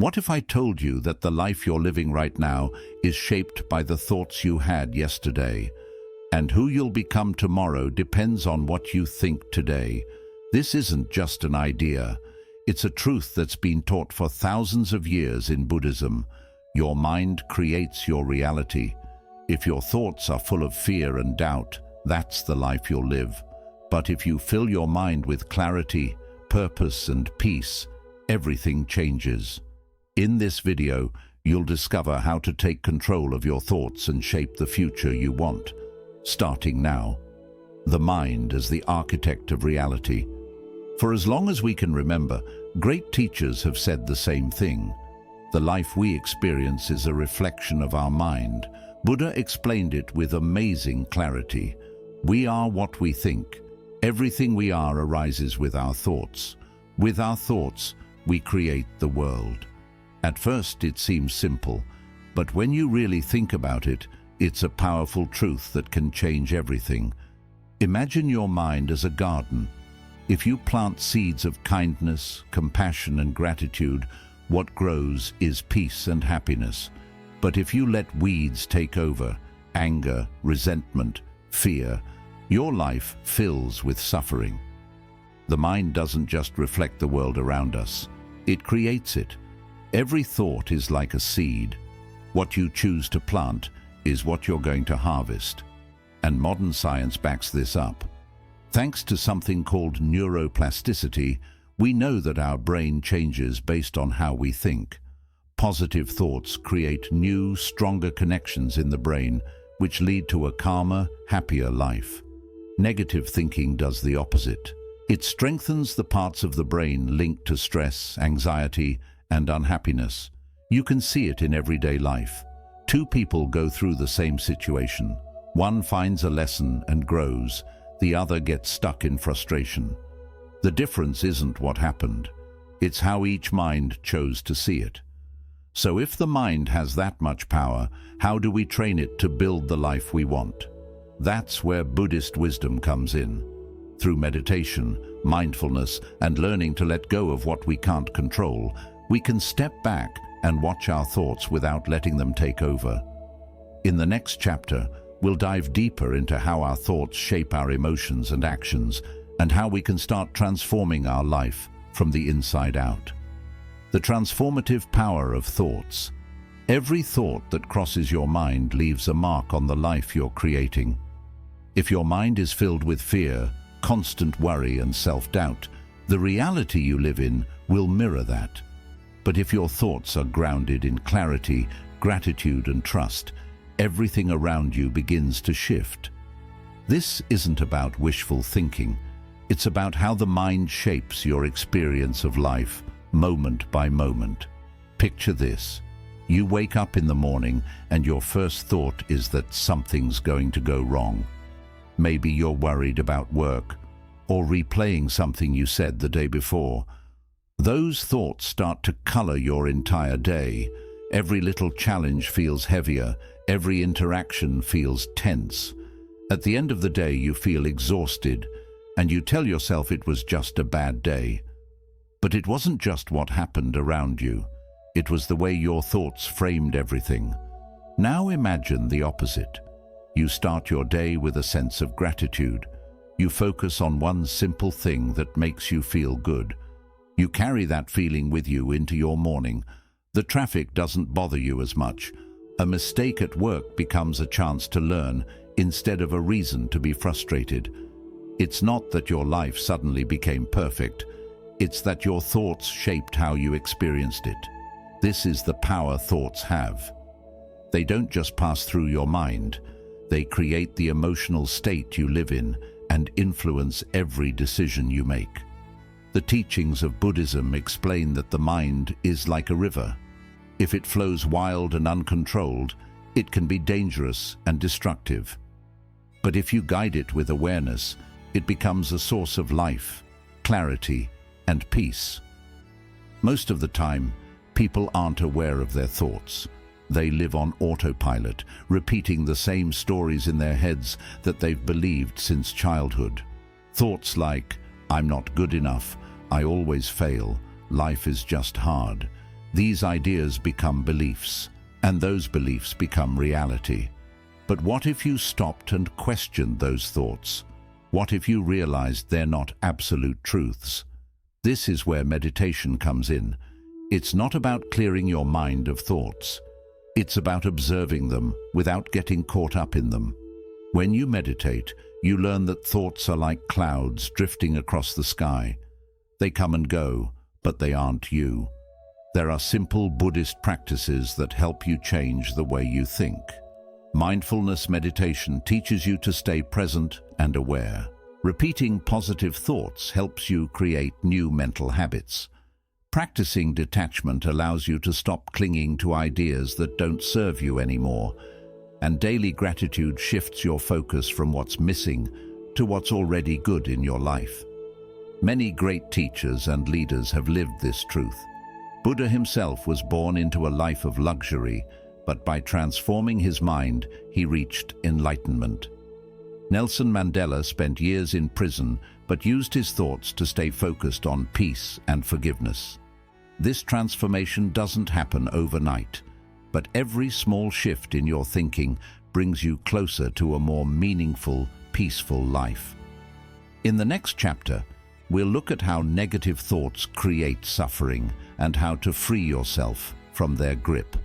What if I told you that the life you're living right now is shaped by the thoughts you had yesterday, and who you'll become tomorrow depends on what you think today? This isn't just an idea. It's a truth that's been taught for thousands of years in Buddhism. Your mind creates your reality. If your thoughts are full of fear and doubt, that's the life you'll live. But if you fill your mind with clarity, purpose, and peace, everything changes. In this video, you'll discover how to take control of your thoughts and shape the future you want. Starting now. The mind as the architect of reality. For as long as we can remember, great teachers have said the same thing. The life we experience is a reflection of our mind. Buddha explained it with amazing clarity. We are what we think. Everything we are arises with our thoughts. With our thoughts, we create the world. At first it seems simple, but when you really think about it, it's a powerful truth that can change everything. Imagine your mind as a garden. If you plant seeds of kindness, compassion, and gratitude, what grows is peace and happiness. But if you let weeds take over, anger, resentment, fear, your life fills with suffering. The mind doesn't just reflect the world around us, it creates it. Every thought is like a seed. What you choose to plant is what you're going to harvest. And modern science backs this up. Thanks to something called neuroplasticity, we know that our brain changes based on how we think. Positive thoughts create new, stronger connections in the brain, which lead to a calmer, happier life. Negative thinking does the opposite. It strengthens the parts of the brain linked to stress, anxiety, and unhappiness. You can see it in everyday life. Two people go through the same situation. One finds a lesson and grows. The other gets stuck in frustration. The difference isn't what happened. It's how each mind chose to see it. So if the mind has that much power, how do we train it to build the life we want? That's where Buddhist wisdom comes in. Through meditation, mindfulness, and learning to let go of what we can't control, we can step back and watch our thoughts without letting them take over. In the next chapter, we'll dive deeper into how our thoughts shape our emotions and actions, and how we can start transforming our life from the inside out. The transformative power of thoughts. Every thought that crosses your mind leaves a mark on the life you're creating. If your mind is filled with fear, constant worry, and self-doubt, the reality you live in will mirror that. But if your thoughts are grounded in clarity, gratitude, and trust, everything around you begins to shift. This isn't about wishful thinking. It's about how the mind shapes your experience of life, moment by moment. Picture this. You wake up in the morning and your first thought is that something's going to go wrong. Maybe you're worried about work or replaying something you said the day before. Those thoughts start to color your entire day. Every little challenge feels heavier. Every interaction feels tense. At the end of the day, you feel exhausted, and you tell yourself it was just a bad day. But it wasn't just what happened around you. It was the way your thoughts framed everything. Now imagine the opposite. You start your day with a sense of gratitude. You focus on one simple thing that makes you feel good. You carry that feeling with you into your morning. The traffic doesn't bother you as much. A mistake at work becomes a chance to learn instead of a reason to be frustrated. It's not that your life suddenly became perfect. It's that your thoughts shaped how you experienced it. This is the power thoughts have. They don't just pass through your mind. They create the emotional state you live in and influence every decision you make. The teachings of Buddhism explain that the mind is like a river. If it flows wild and uncontrolled, it can be dangerous and destructive. But if you guide it with awareness, it becomes a source of life, clarity, and peace. Most of the time, people aren't aware of their thoughts. They live on autopilot, repeating the same stories in their heads that they've believed since childhood. Thoughts like, "I'm not good enough," "I always fail," "Life is just hard," These ideas become beliefs, and those beliefs become reality. But what if you stopped and questioned those thoughts? What if you realized they're not absolute truths? This is where meditation comes in. It's not about clearing your mind of thoughts. It's about observing them without getting caught up in them. When you meditate, you learn that thoughts are like clouds drifting across the sky. They come and go, but they aren't you. There are simple Buddhist practices that help you change the way you think. Mindfulness meditation teaches you to stay present and aware. Repeating positive thoughts helps you create new mental habits. Practicing detachment allows you to stop clinging to ideas that don't serve you anymore. And daily gratitude shifts your focus from what's missing to what's already good in your life. Many great teachers and leaders have lived this truth. Buddha himself was born into a life of luxury, but by transforming his mind, he reached enlightenment. Nelson Mandela spent years in prison, but used his thoughts to stay focused on peace and forgiveness. This transformation doesn't happen overnight, but every small shift in your thinking brings you closer to a more meaningful, peaceful life. In the next chapter, we'll look at how negative thoughts create suffering and how to free yourself from their grip.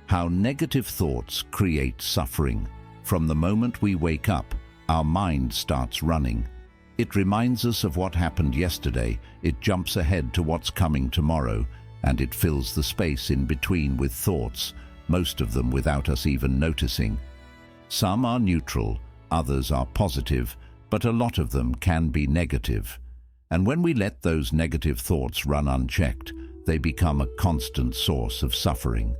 How negative thoughts create suffering. From the moment we wake up, our mind starts running. It reminds us of what happened yesterday, it jumps ahead to what's coming tomorrow, and it fills the space in between with thoughts, most of them without us even noticing. Some are neutral, others are positive, but a lot of them can be negative. And when we let those negative thoughts run unchecked, they become a constant source of suffering.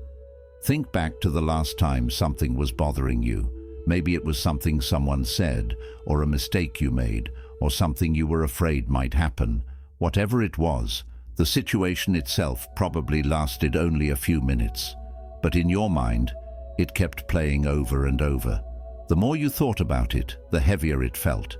Think back to the last time something was bothering you. Maybe it was something someone said, or a mistake you made, or something you were afraid might happen. Whatever it was, the situation itself probably lasted only a few minutes. But in your mind, it kept playing over and over. The more you thought about it, the heavier it felt.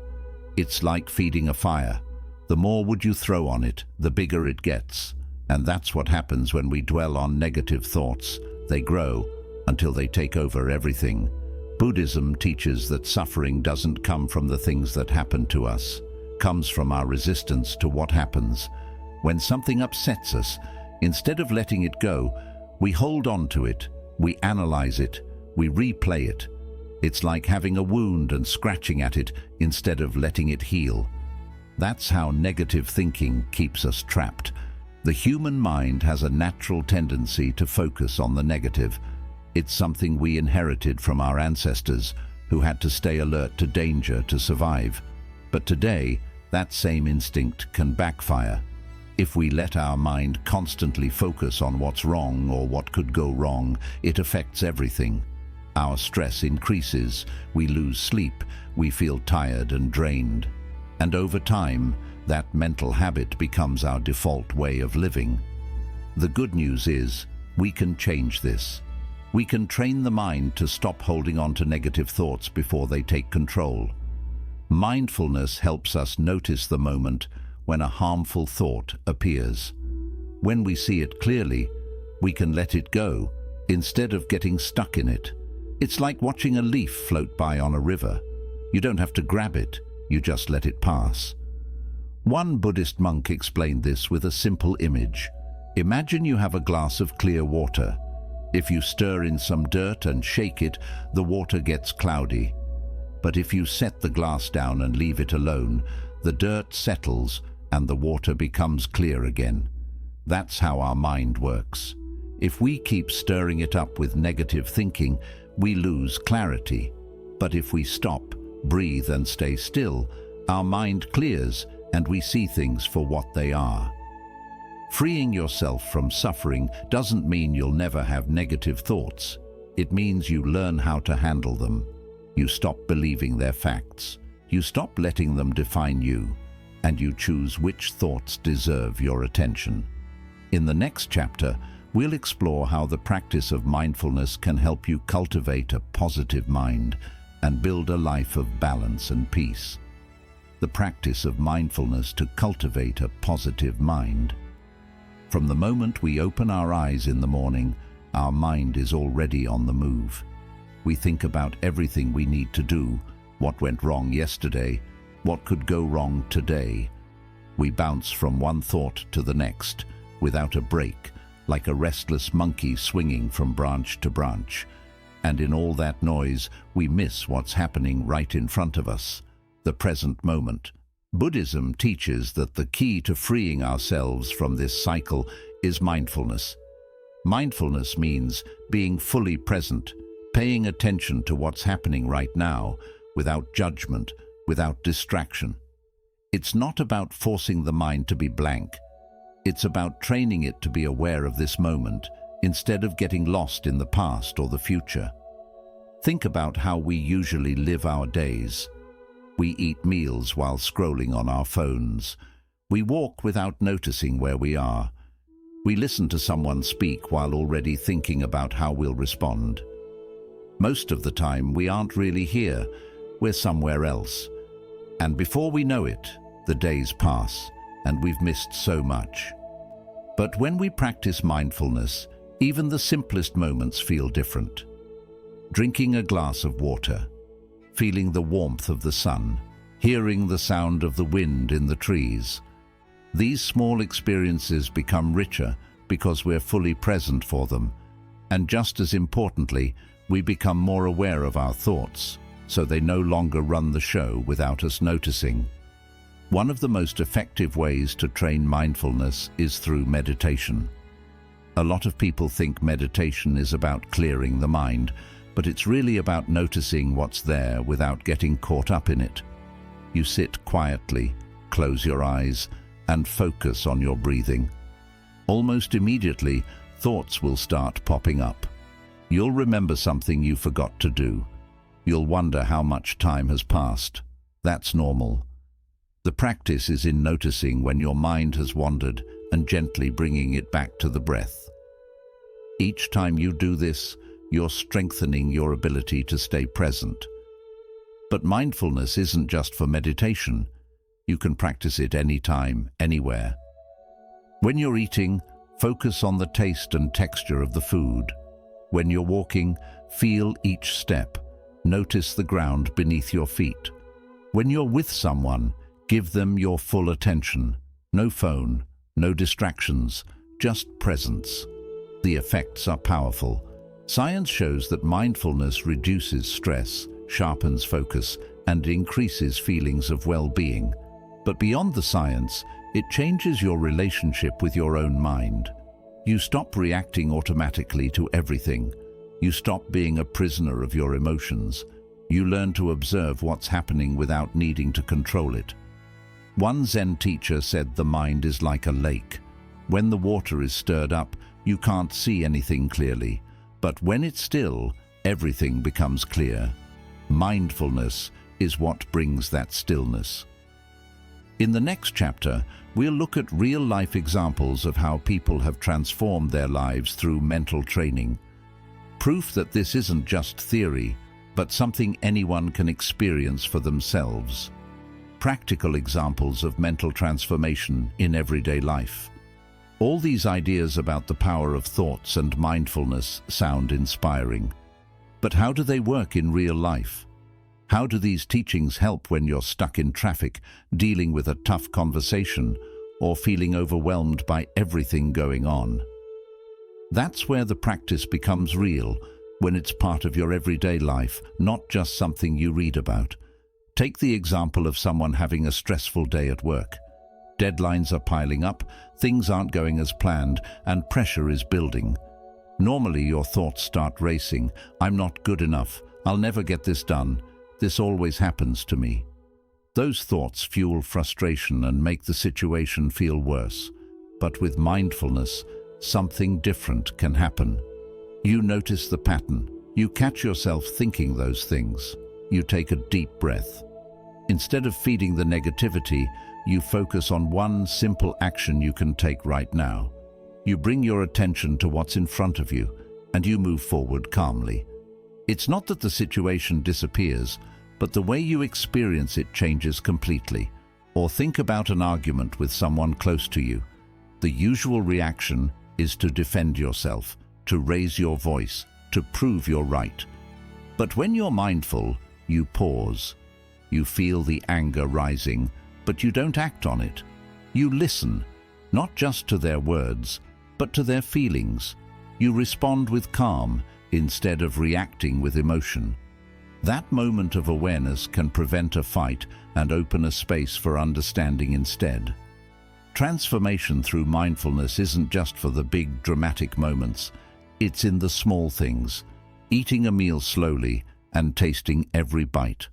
It's like feeding a fire. The more wood you throw on it, the bigger it gets. And that's what happens when we dwell on negative thoughts. They grow until they take over everything. Buddhism teaches that suffering doesn't come from the things that happen to us. It comes from our resistance to what happens. When something upsets us, instead of letting it go, we hold on to it, we analyze it, we replay it. It's like having a wound and scratching at it instead of letting it heal. That's how negative thinking keeps us trapped. The human mind has a natural tendency to focus on the negative. It's something we inherited from our ancestors, who had to stay alert to danger to survive. But today, that same instinct can backfire. If we let our mind constantly focus on what's wrong or what could go wrong, it affects everything. Our stress increases, we lose sleep, we feel tired and drained. And over time, that mental habit becomes our default way of living. The good news is, we can change this. We can train the mind to stop holding on to negative thoughts before they take control. Mindfulness helps us notice the moment when a harmful thought appears. When we see it clearly, we can let it go instead of getting stuck in it. It's like watching a leaf float by on a river. You don't have to grab it, you just let it pass. One Buddhist monk explained this with a simple image. Imagine you have a glass of clear water. If you stir in some dirt and shake it, the water gets cloudy. But if you set the glass down and leave it alone, the dirt settles and the water becomes clear again. That's how our mind works. If we keep stirring it up with negative thinking, we lose clarity. But if we stop, breathe and stay still, our mind clears and we see things for what they are. Freeing yourself from suffering doesn't mean you'll never have negative thoughts. It means you learn how to handle them. You stop believing they're facts. You stop letting them define you, and you choose which thoughts deserve your attention. In the next chapter, we'll explore how the practice of mindfulness can help you cultivate a positive mind and build a life of balance and peace. The practice of mindfulness to cultivate a positive mind. From the moment we open our eyes in the morning, our mind is already on the move. We think about everything we need to do, what went wrong yesterday, what could go wrong today. We bounce from one thought to the next, without a break, like a restless monkey swinging from branch to branch. And in all that noise, we miss what's happening right in front of us, the present moment. Buddhism teaches that the key to freeing ourselves from this cycle is mindfulness. Mindfulness means being fully present, paying attention to what's happening right now, without judgment, without distraction. It's not about forcing the mind to be blank. It's about training it to be aware of this moment, instead of getting lost in the past or the future. Think about how we usually live our days. We eat meals while scrolling on our phones. We walk without noticing where we are. We listen to someone speak while already thinking about how we'll respond. Most of the time, we aren't really here. We're somewhere else. And before we know it, the days pass, and we've missed so much. But when we practice mindfulness, even the simplest moments feel different. Drinking a glass of water, feeling the warmth of the sun, hearing the sound of the wind in the trees. These small experiences become richer because we're fully present for them. And just as importantly, we become more aware of our thoughts, so they no longer run the show without us noticing. One of the most effective ways to train mindfulness is through meditation. A lot of people think meditation is about clearing the mind, but it's really about noticing what's there without getting caught up in it. You sit quietly, close your eyes, and focus on your breathing. Almost immediately, thoughts will start popping up. You'll remember something you forgot to do. You'll wonder how much time has passed. That's normal. The practice is in noticing when your mind has wandered and gently bringing it back to the breath. Each time you do this, you're strengthening your ability to stay present. But mindfulness isn't just for meditation. You can practice it anytime, anywhere. When you're eating, focus on the taste and texture of the food. When you're walking, feel each step. Notice the ground beneath your feet. When you're with someone, give them your full attention. No phone, no distractions, just presence. The effects are powerful. Science shows that mindfulness reduces stress, sharpens focus, and increases feelings of well-being. But beyond the science, it changes your relationship with your own mind. You stop reacting automatically to everything. You stop being a prisoner of your emotions. You learn to observe what's happening without needing to control it. One Zen teacher said the mind is like a lake. When the water is stirred up, you can't see anything clearly. But when it's still, everything becomes clear. Mindfulness is what brings that stillness. In the next chapter, we'll look at real-life examples of how people have transformed their lives through mental training. Proof that this isn't just theory, but something anyone can experience for themselves. Practical examples of mental transformation in everyday life. All these ideas about the power of thoughts and mindfulness sound inspiring. But how do they work in real life? How do these teachings help when you're stuck in traffic, dealing with a tough conversation, or feeling overwhelmed by everything going on? That's where the practice becomes real, when it's part of your everyday life, not just something you read about. Take the example of someone having a stressful day at work. Deadlines are piling up, things aren't going as planned, and pressure is building. Normally your thoughts start racing. I'm not good enough. I'll never get this done. This always happens to me. Those thoughts fuel frustration and make the situation feel worse. But with mindfulness, something different can happen. You notice the pattern. You catch yourself thinking those things. You take a deep breath. Instead of feeding the negativity, you focus on one simple action you can take right now. You bring your attention to what's in front of you, and you move forward calmly. It's not that the situation disappears, but the way you experience it changes completely. Or think about an argument with someone close to you. The usual reaction is to defend yourself, to raise your voice, to prove you're right. But when you're mindful, you pause. You feel the anger rising, but you don't act on it. You listen, not just to their words, but to their feelings. You respond with calm instead of reacting with emotion. That moment of awareness can prevent a fight and open a space for understanding instead. Transformation through mindfulness isn't just for the big, dramatic moments. It's in the small things. Eating a meal slowly and tasting every bite.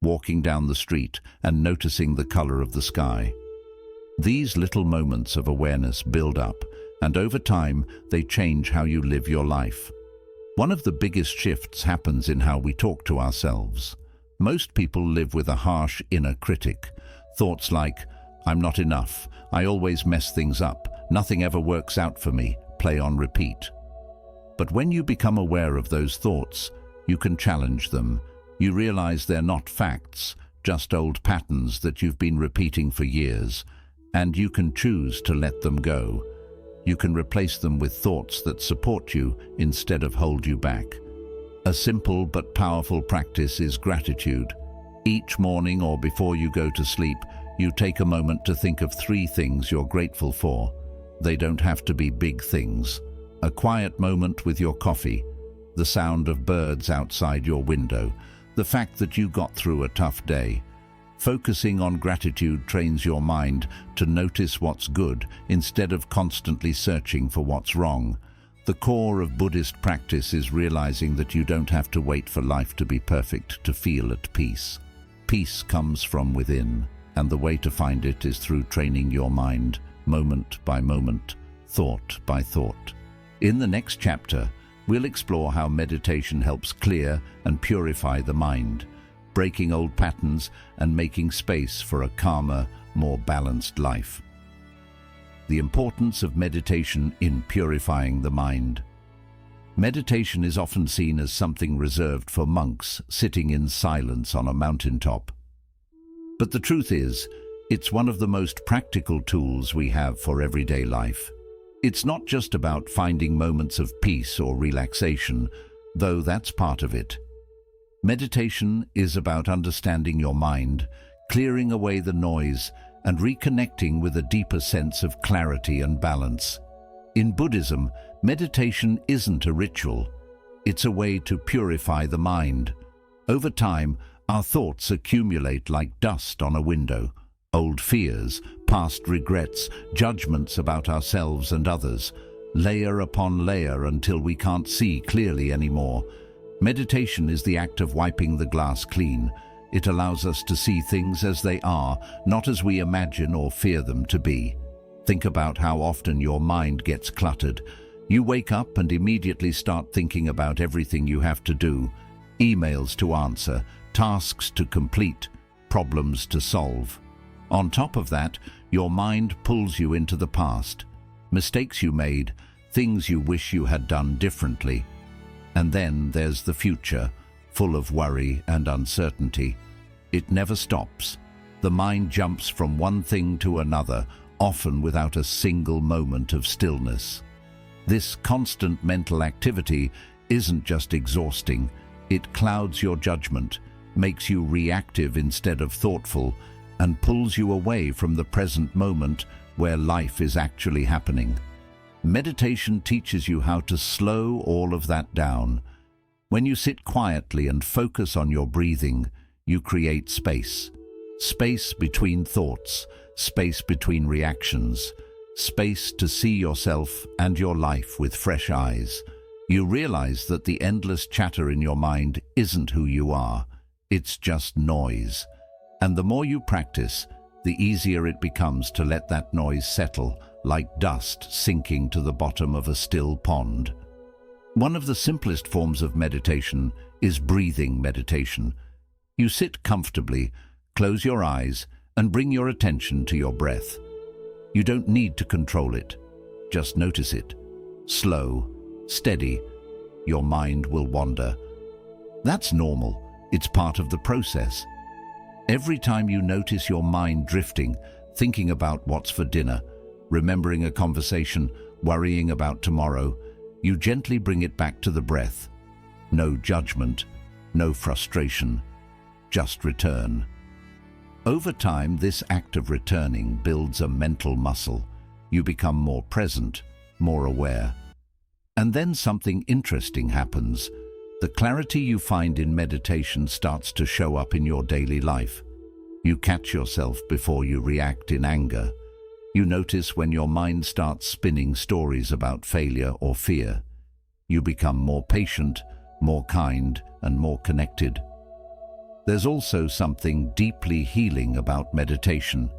Walking down the street and noticing the color of the sky. These little moments of awareness build up, and over time, they change how you live your life. One of the biggest shifts happens in how we talk to ourselves. Most people live with a harsh inner critic. Thoughts like, "I'm not enough, I always mess things up, nothing ever works out for me," play on repeat. But when you become aware of those thoughts, you can challenge them. You realize they're not facts, just old patterns that you've been repeating for years, and you can choose to let them go. You can replace them with thoughts that support you instead of hold you back. A simple but powerful practice is gratitude. Each morning or before you go to sleep, you take a moment to think of 3 things you're grateful for. They don't have to be big things. A quiet moment with your coffee, the sound of birds outside your window, the fact that you got through a tough day. Focusing on gratitude trains your mind to notice what's good instead of constantly searching for what's wrong. The core of Buddhist practice is realizing that you don't have to wait for life to be perfect to feel at peace. Peace comes from within, and the way to find it is through training your mind, moment by moment, thought by thought. In the next chapter, we'll explore how meditation helps clear and purify the mind, breaking old patterns and making space for a calmer, more balanced life. The importance of meditation in purifying the mind. Meditation is often seen as something reserved for monks sitting in silence on a mountaintop. But the truth is, it's one of the most practical tools we have for everyday life. It's not just about finding moments of peace or relaxation, though that's part of it. Meditation is about understanding your mind, clearing away the noise, and reconnecting with a deeper sense of clarity and balance. In Buddhism, meditation isn't a ritual. It's a way to purify the mind. Over time, our thoughts accumulate like dust on a window. Old fears, past regrets, judgments about ourselves and others, layer upon layer until we can't see clearly anymore. Meditation is the act of wiping the glass clean. It allows us to see things as they are, not as we imagine or fear them to be. Think about how often your mind gets cluttered. You wake up and immediately start thinking about everything you have to do, emails to answer, tasks to complete, problems to solve. On top of that, your mind pulls you into the past, mistakes you made, things you wish you had done differently. And then there's the future, full of worry and uncertainty. It never stops. The mind jumps from one thing to another, often without a single moment of stillness. This constant mental activity isn't just exhausting. It clouds your judgment, makes you reactive instead of thoughtful, and pulls you away from the present moment where life is actually happening. Meditation teaches you how to slow all of that down. When you sit quietly and focus on your breathing, you create space. Space between thoughts, space between reactions, space to see yourself and your life with fresh eyes. You realize that the endless chatter in your mind isn't who you are. It's just noise. And the more you practice, the easier it becomes to let that noise settle, like dust sinking to the bottom of a still pond. One of the simplest forms of meditation is breathing meditation. You sit comfortably, close your eyes, and bring your attention to your breath. You don't need to control it. Just notice it. Slow, steady. Your mind will wander. That's normal. It's part of the process. Every time you notice your mind drifting, thinking about what's for dinner, remembering a conversation, worrying about tomorrow, you gently bring it back to the breath. No judgment, no frustration, just return. Over time, this act of returning builds a mental muscle. You become more present, more aware. And then something interesting happens. The clarity you find in meditation starts to show up in your daily life. You catch yourself before you react in anger. You notice when your mind starts spinning stories about failure or fear. You become more patient, more kind, and more connected. There's also something deeply healing about meditation.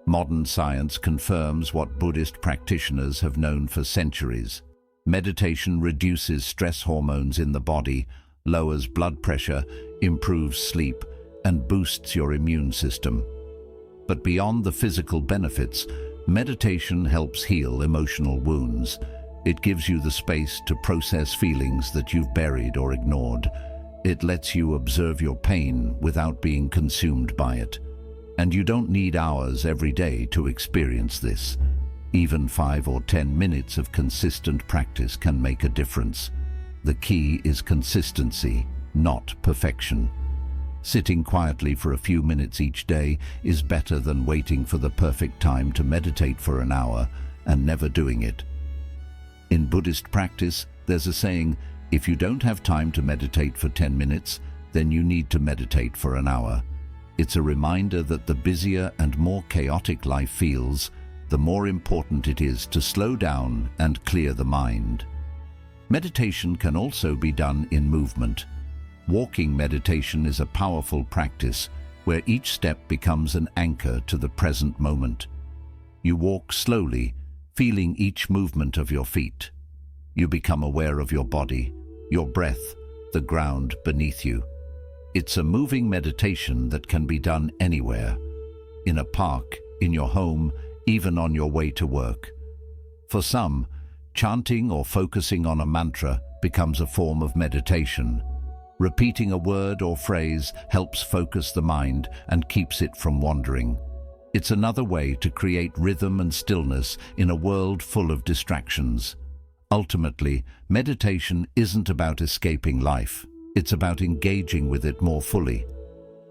Modern science confirms what Buddhist practitioners have known for centuries. Meditation reduces stress hormones in the body, lowers blood pressure, improves sleep, and boosts your immune system. But beyond the physical benefits, meditation helps heal emotional wounds. It gives you the space to process feelings that you've buried or ignored. It lets you observe your pain without being consumed by it. And you don't need hours every day to experience this. Even 5 or 10 minutes of consistent practice can make a difference. The key is consistency, not perfection. Sitting quietly for a few minutes each day is better than waiting for the perfect time to meditate for an hour and never doing it. In Buddhist practice, there's a saying, if you don't have time to meditate for 10 minutes, then you need to meditate for an hour. It's a reminder that the busier and more chaotic life feels, the more important it is to slow down and clear the mind. Meditation can also be done in movement. Walking meditation is a powerful practice where each step becomes an anchor to the present moment. You walk slowly, feeling each movement of your feet. You become aware of your body, your breath, the ground beneath you. It's a moving meditation that can be done anywhere, in a park, in your home, even on your way to work. For some, chanting or focusing on a mantra becomes a form of meditation. Repeating a word or phrase helps focus the mind and keeps it from wandering. It's another way to create rhythm and stillness in a world full of distractions. Ultimately, meditation isn't about escaping life. It's about engaging with it more fully.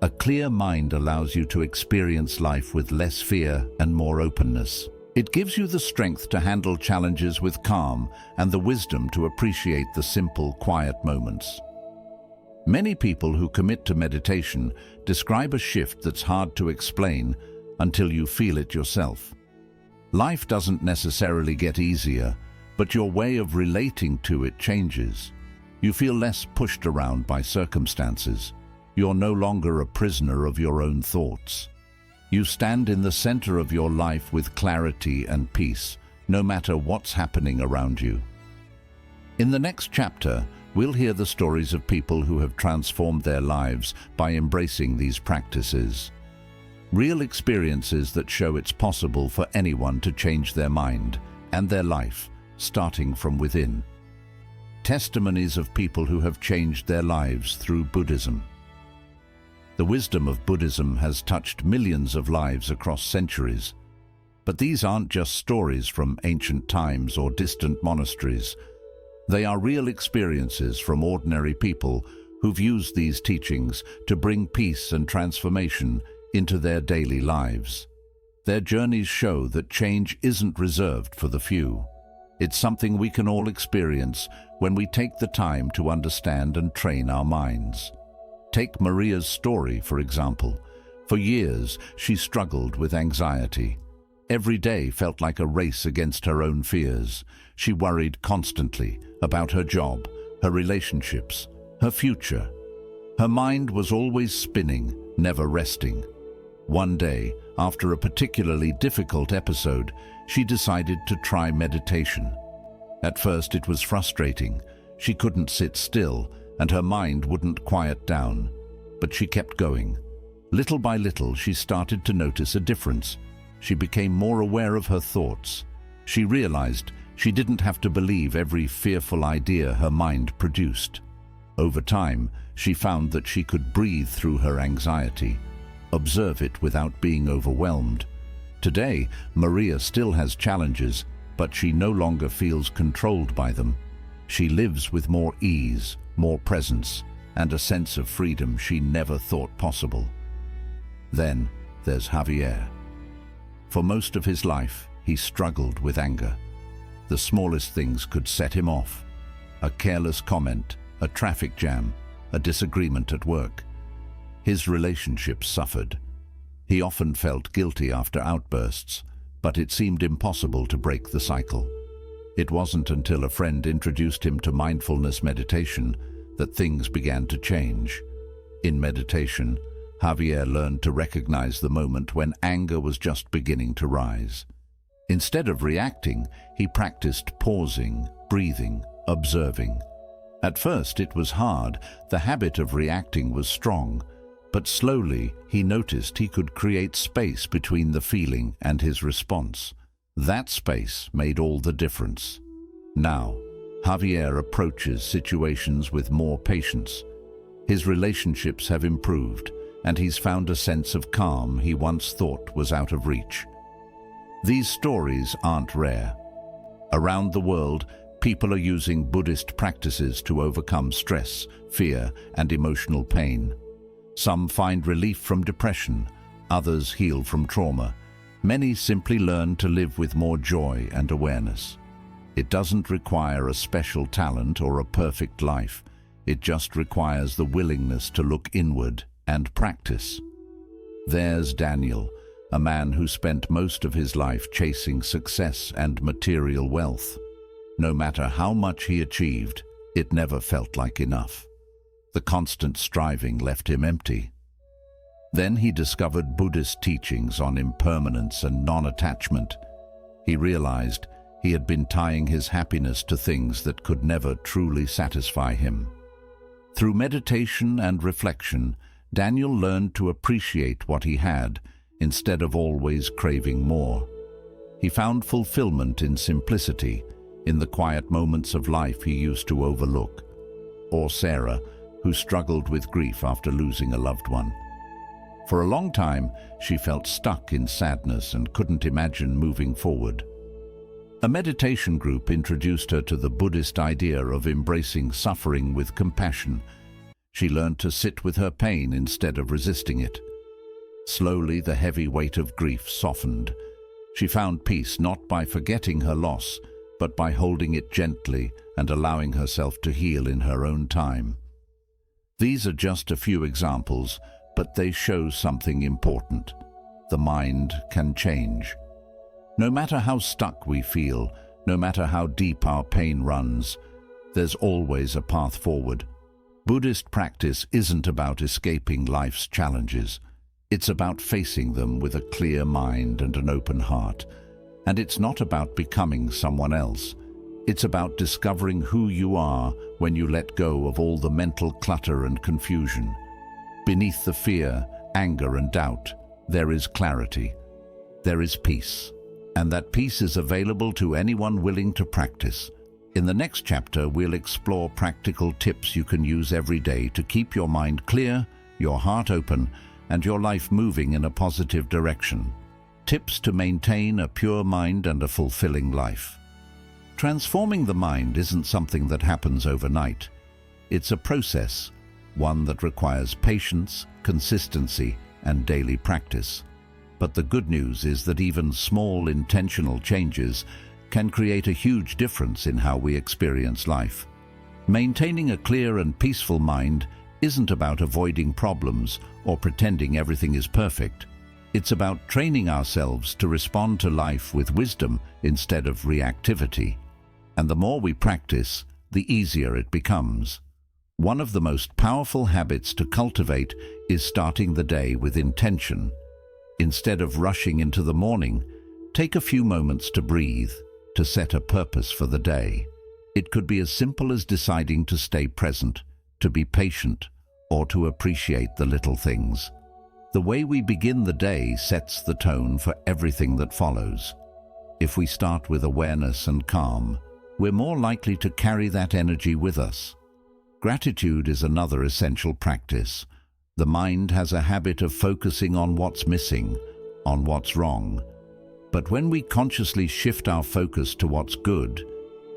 A clear mind allows you to experience life with less fear and more openness. It gives you the strength to handle challenges with calm and the wisdom to appreciate the simple, quiet moments. Many people who commit to meditation describe a shift that's hard to explain until you feel it yourself. Life doesn't necessarily get easier, but your way of relating to it changes. You feel less pushed around by circumstances. You're no longer a prisoner of your own thoughts. You stand in the center of your life with clarity and peace, no matter what's happening around you. In the next chapter, we'll hear the stories of people who have transformed their lives by embracing these practices. Real experiences that show it's possible for anyone to change their mind and their life, starting from within. Testimonies of people who have changed their lives through Buddhism. The wisdom of Buddhism has touched millions of lives across centuries. But these aren't just stories from ancient times or distant monasteries. They are real experiences from ordinary people who've used these teachings to bring peace and transformation into their daily lives. Their journeys show that change isn't reserved for the few. It's something we can all experience when we take the time to understand and train our minds. Take Maria's story, for example. For years, she struggled with anxiety. Every day felt like a race against her own fears. She worried constantly about her job, her relationships, her future. Her mind was always spinning, never resting. One day, after a particularly difficult episode, she decided to try meditation. At first, it was frustrating. She couldn't sit still, and her mind wouldn't quiet down. But she kept going. Little by little, she started to notice a difference. She became more aware of her thoughts. She realized she didn't have to believe every fearful idea her mind produced. Over time, she found that she could breathe through her anxiety, observe it without being overwhelmed, Today, Maria still has challenges, but she no longer feels controlled by them. She lives with more ease, more presence, and a sense of freedom she never thought possible. Then there's Javier. For most of his life, he struggled with anger. The smallest things could set him off. A careless comment, a traffic jam, a disagreement at work. His relationships suffered. He often felt guilty after outbursts, but it seemed impossible to break the cycle. It wasn't until a friend introduced him to mindfulness meditation that things began to change. In meditation, Javier learned to recognize the moment when anger was just beginning to rise. Instead of reacting, he practiced pausing, breathing, observing. At first it was hard. The habit of reacting was strong, but slowly he noticed he could create space between the feeling and his response. That space made all the difference. Now, Javier approaches situations with more patience. His relationships have improved, and he's found a sense of calm he once thought was out of reach. These stories aren't rare. Around the world, people are using Buddhist practices to overcome stress, fear, and emotional pain. Some find relief from depression, others heal from trauma. Many simply learn to live with more joy and awareness. It doesn't require a special talent or a perfect life. It just requires the willingness to look inward and practice. There's Daniel, a man who spent most of his life chasing success and material wealth. No matter how much he achieved, it never felt like enough. The constant striving left him empty. Then he discovered Buddhist teachings on impermanence and non-attachment. He realized he had been tying his happiness to things that could never truly satisfy him. Through meditation and reflection, Daniel learned to appreciate what he had instead of always craving more. He found fulfillment in simplicity, in the quiet moments of life he used to overlook. Or Sarah, who struggled with grief after losing a loved one. For a long time, she felt stuck in sadness and couldn't imagine moving forward. A meditation group introduced her to the Buddhist idea of embracing suffering with compassion. She learned to sit with her pain instead of resisting it. Slowly, the heavy weight of grief softened. She found peace not by forgetting her loss, but by holding it gently and allowing herself to heal in her own time. These are just a few examples, but they show something important. The mind can change. No matter how stuck we feel, no matter how deep our pain runs, there's always a path forward. Buddhist practice isn't about escaping life's challenges. It's about facing them with a clear mind and an open heart. And it's not about becoming someone else. It's about discovering who you are when you let go of all the mental clutter and confusion. Beneath the fear, anger, and doubt, there is clarity. There is peace. And that peace is available to anyone willing to practice. In the next chapter, we'll explore practical tips you can use every day to keep your mind clear, your heart open, and your life moving in a positive direction. Tips to maintain a pure mind and a fulfilling life. Transforming the mind isn't something that happens overnight. It's a process, one that requires patience, consistency, and daily practice. But the good news is that even small intentional changes can create a huge difference in how we experience life. Maintaining a clear and peaceful mind isn't about avoiding problems or pretending everything is perfect. It's about training ourselves to respond to life with wisdom instead of reactivity. And the more we practice, the easier it becomes. One of the most powerful habits to cultivate is starting the day with intention. Instead of rushing into the morning, take a few moments to breathe, to set a purpose for the day. It could be as simple as deciding to stay present, to be patient, or to appreciate the little things. The way we begin the day sets the tone for everything that follows. If we start with awareness and calm, we're more likely to carry that energy with us. Gratitude is another essential practice. The mind has a habit of focusing on what's missing, on what's wrong, But when we consciously shift our focus to what's good,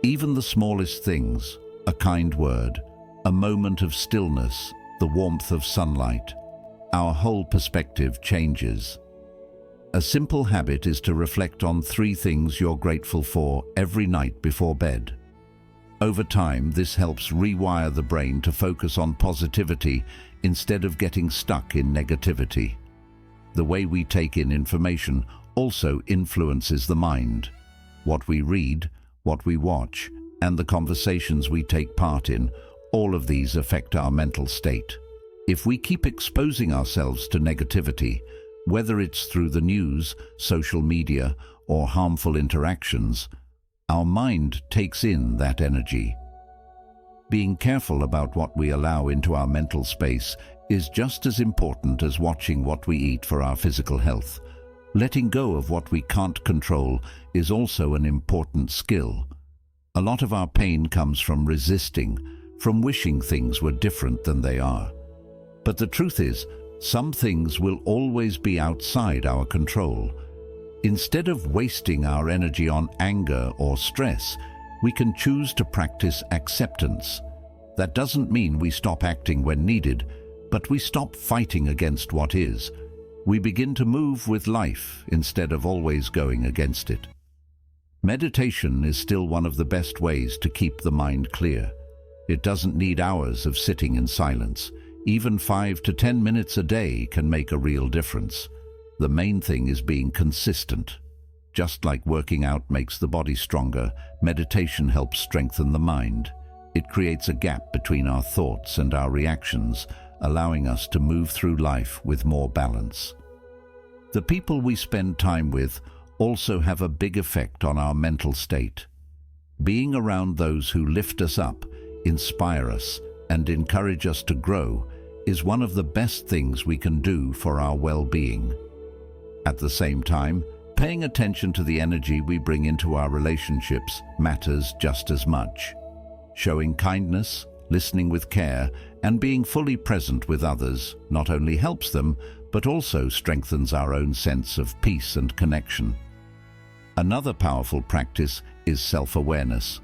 even the smallest things, a kind word, a moment of stillness, the warmth of sunlight, our whole perspective changes. A simple habit is to reflect on 3 things you're grateful for every night before bed. Over time, this helps rewire the brain to focus on positivity instead of getting stuck in negativity. The way we take in information also influences the mind. What we read, what we watch, and the conversations we take part in, all of these affect our mental state. If we keep exposing ourselves to negativity, whether it's through the news, social media, or harmful interactions, our mind takes in that energy. Being careful about what we allow into our mental space is just as important as watching what we eat for our physical health. Letting go of what we can't control is also an important skill. A lot of our pain comes from resisting, from wishing things were different than they are. But the truth is, some things will always be outside our control. Instead of wasting our energy on anger or stress, we can choose to practice acceptance. That doesn't mean we stop acting when needed, but we stop fighting against what is. We begin to move with life instead of always going against it. Meditation is still one of the best ways to keep the mind clear. It doesn't need hours of sitting in silence. Even 5 to 10 minutes a day can make a real difference. The main thing is being consistent. Just like working out makes the body stronger, meditation helps strengthen the mind. It creates a gap between our thoughts and our reactions, allowing us to move through life with more balance. The people we spend time with also have a big effect on our mental state. Being around those who lift us up, inspire us, and encourage us to grow is one of the best things we can do for our well-being. At the same time, paying attention to the energy we bring into our relationships matters just as much. Showing kindness, listening with care, and being fully present with others not only helps them, but also strengthens our own sense of peace and connection. Another powerful practice is self-awareness.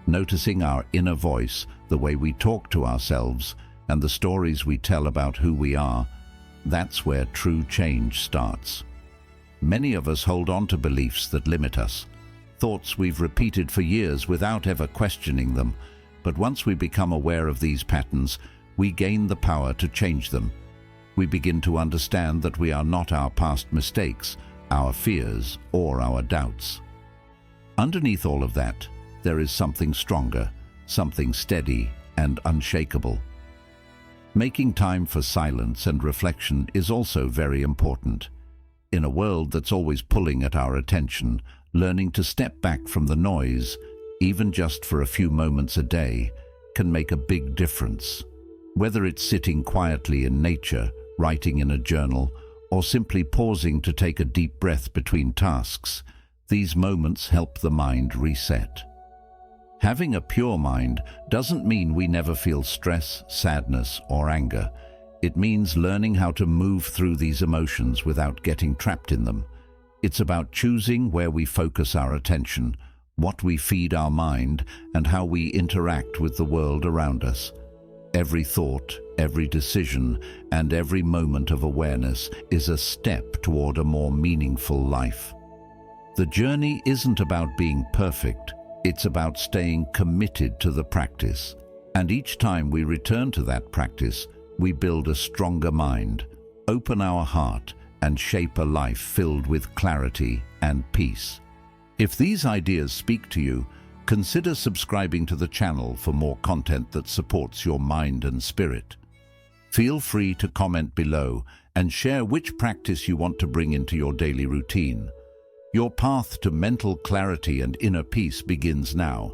Noticing our inner voice, the way we talk to ourselves, and the stories we tell about who we are, that's where true change starts. Many of us hold on to beliefs that limit us, thoughts we've repeated for years without ever questioning them, but once we become aware of these patterns, we gain the power to change them. We begin to understand that we are not our past mistakes, our fears, or our doubts. Underneath all of that, there is something stronger, something steady and unshakable. Making time for silence and reflection is also very important. In a world that's always pulling at our attention, learning to step back from the noise, even just for a few moments a day, can make a big difference. Whether it's sitting quietly in nature, writing in a journal, or simply pausing to take a deep breath between tasks, these moments help the mind reset. Having a pure mind doesn't mean we never feel stress, sadness, or anger. It means learning how to move through these emotions without getting trapped in them. It's about choosing where we focus our attention, what we feed our mind, and how we interact with the world around us. Every thought, every decision, and every moment of awareness is a step toward a more meaningful life. The journey isn't about being perfect. It's about staying committed to the practice. And each time we return to that practice, we build a stronger mind, open our heart, and shape a life filled with clarity and peace. If these ideas speak to you, consider subscribing to the channel for more content that supports your mind and spirit. Feel free to comment below and share which practice you want to bring into your daily routine. Your path to mental clarity and inner peace begins now.